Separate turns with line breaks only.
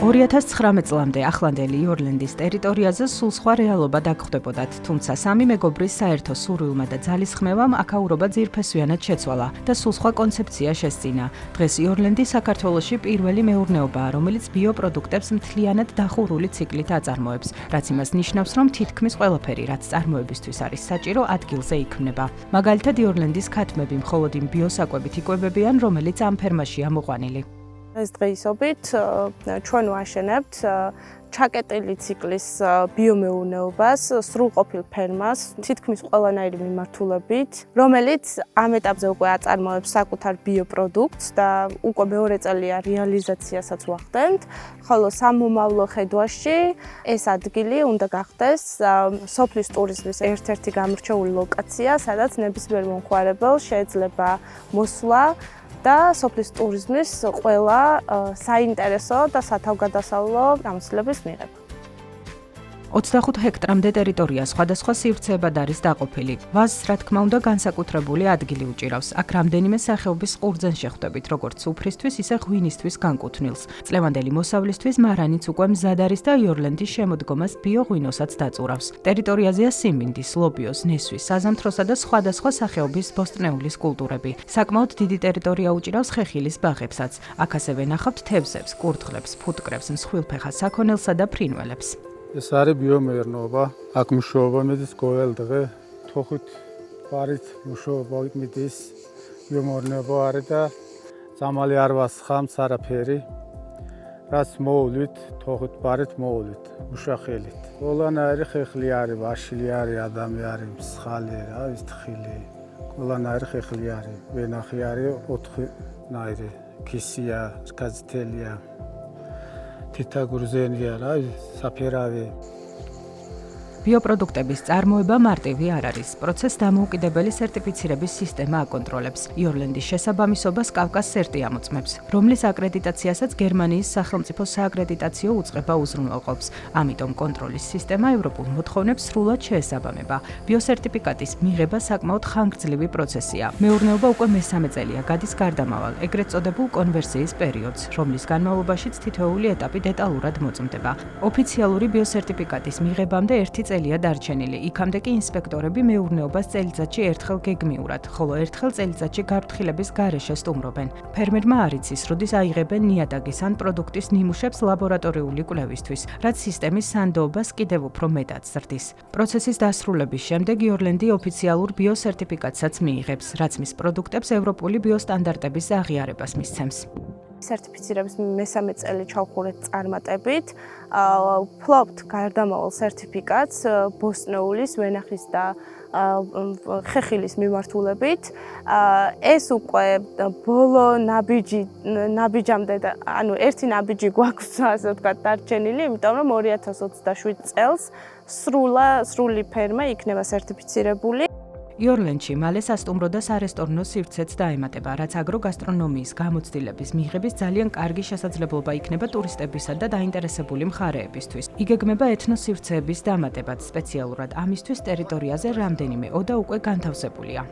2019 წლამდე ახლანდელი იორლენდის ტერიტორიაზე სულ სხვა რეალობა დაგხვდებოდათ, თუმცა სამი მეგობრის საერთო სურვილმა და ძალისხმევამ აქაურობა ძირფესვიანად შეცვალა და სულ სხვა კონცეფცია შესწინა. დღეს იორლენდი საქართველოში პირველი მეურნეობაა, რომელიც ბიოპროდუქტებს მთლიანად დახურული ციკლით აწარმოებს, რაც იმას ნიშნავს, რომ თითქმის ყველაფერი, რაც წარმოებისთვის არის საჭირო, ადგილზე იქმნება. მაგალითად, იორლენდის ქათმები მხოლოდ იმ ბიოსაკვებით იკვებებიან, რომელიც ამ ფერმაშია მოყვანილი.
ეს დღეისობით ჩვენ ვაშენებთ ჩაკეტილი ციკლის ბიომეურნეობას, სრულყოფილ ფერმას, თითქმის ყველანაირი მიმართულებით, რომელიც ამ ეტაპზე უკვე აწარმოებს საკუთარ ბიოპროდუქტს და უკვე მეორე წელია რეალიზაციასაც ვახდენთ, ხოლო სამომავლო ხედვაში ეს ადგილი უნდა გახდეს სოფლის ტურიზმის ერთ-ერთი გამორჩეული ლოკაცია, სადაც ნებისმიერ მომხმარებელს შეიძლება მოსვლა და სოფლის ტურიზმის ყველა საინტერესო და სათავგადასავლო გამოცდილების მიღება.
25 ჰექტრამდე ტერიტორია სხვადასხვა სივრცეებად არის დაყოფილი. ვაზს, რა თქმა უნდა, განსაკუთრებული ადგილი უჭირავს. აქ რამდენიმე სახეობის ყურძენს შეხვდებით, როგორც სუფრისთვის, ისე ღვინისთვის განკუთვნილს. წლევანდელი მოსავლისთვის მარანიც უკვე მზად არის და იორლენდის შემოდგომას ბიოღვინოსაც დაწურავს. ტერიტორიაზეა სიმინდის, ლობიოს, ნესვის, საზამთროსა და სხვადასხვა სახეობის ბოსტნეულის კულტურები. საკმაოდ დიდი ტერიტორია უჭირავს ხეხილის ბაღებსაც. აქ ასევე ნახავთ თევზებს, კურდღლებს, ფუტკრებს, მსხვილფეხა საქონელსა და ფრინველებს.
ეს არის ბიომეურნეობა, აქ მუშაობა მიდის ყოველდღე, თოხით ვარით მუშაობა მიდის, ბიომეურნეობა არის და ზამალი არ ვასხამს არაფერი, რაც მოვლით, თოხით ვარით მოვლით, უშახელით. ყველანაირი ხეხილი არის, ვაშილი არის, ადამი არის, მსხალი არის, თხილი, ყველანაირი ხეხილი არის, ვენახი არის 4 ნაირი, ქისია, გაზთელია. თითაგურზენია რა, საფერავი.
ბიოპროდუქტების წარმოება მარტივი არ არის. პროცესს დამოუკიდებელი სერტიფიცირების სისტემა აკონტროლებს. იორლენდის შესაბამისობას კავკას სერტი ამოწმებს, რომლის აკრედიტაციასაც გერმანიის სახელმწიფო სააკრედიტაციო უწყება უზრუნველყოფს. ამიტომ კონტროლის სისტემა ევროპულ მოთხოვნებს სრულად შეესაბამება. ბიოსერტიფიკატის მიღება საკმაოდ ხანგრძლივი პროცესია. მეურნეობა უკვე მესამე წელია გადის გარდამავალ, ეგრეთ წოდებულ კონვერსიის პერიოდს, რომლის განმავლობაშიც თითოეული ეტაპი დეტალურად მოწმდება. ოფიციალური ბიოსერტიფიკატის მიღებამდე ერთი წელია დარჩენილი, იქამდე კი ინსპექტორები მეურნეობას წელიწადში ერთხელ გეგმიურად, ხოლო ერთხელ წელიწადში გაფრთხილების გარეშე სტუმრობენ. ფერმერმა არ იცის, როდის აიღებენ ნიადაგის ან პროდუქტის ნიმუშებს ლაბორატორიული კვლევისთვის, რაც სისტემის სანდოობას კიდევ უფრო მეტად ზრდის. პროცესის დასრულების შემდეგ იორლენდი ოფიციალურ ბიოსერტიფიკატსაც მიიღებს, რაც მის პროდუქტებს ევროპული ბიოსტანდარტების აღიარებას მისცემს.
სერტიფიცირების მესამე წელი ჩავხურეთ წარმატებით, ვფლობთ გარდამავალ სერტიფიკატს ბოსტნეულის, ვენახის და ხეხილის მიმართულებით. ეს უკვე ბოლო ნაბიჯამდე, ანუ ერთი ნაბიჯი გვაქვს, ასე ვთქვათ, დარჩენილი, იმიტომ რომ 2027 წელს სრული ფერმა იქნება სერტიფიცირებული.
იორლენდში მალე სასტუმრო და სარესტორნო სივრცეც დაემატება, რაც აგროგასტრონომიის გამოცდილების მიღების ძალიან კარგი შესაძლებლობა იქნება ტურისტებისა და დაინტერესებული მხარეებისთვის. იგეგმება ეთნოსივრცეების დამატებაც, სპეციალურად ამისთვის ტერიტორიაზე რამდენიმე ოდა უკვე განთავსებულია.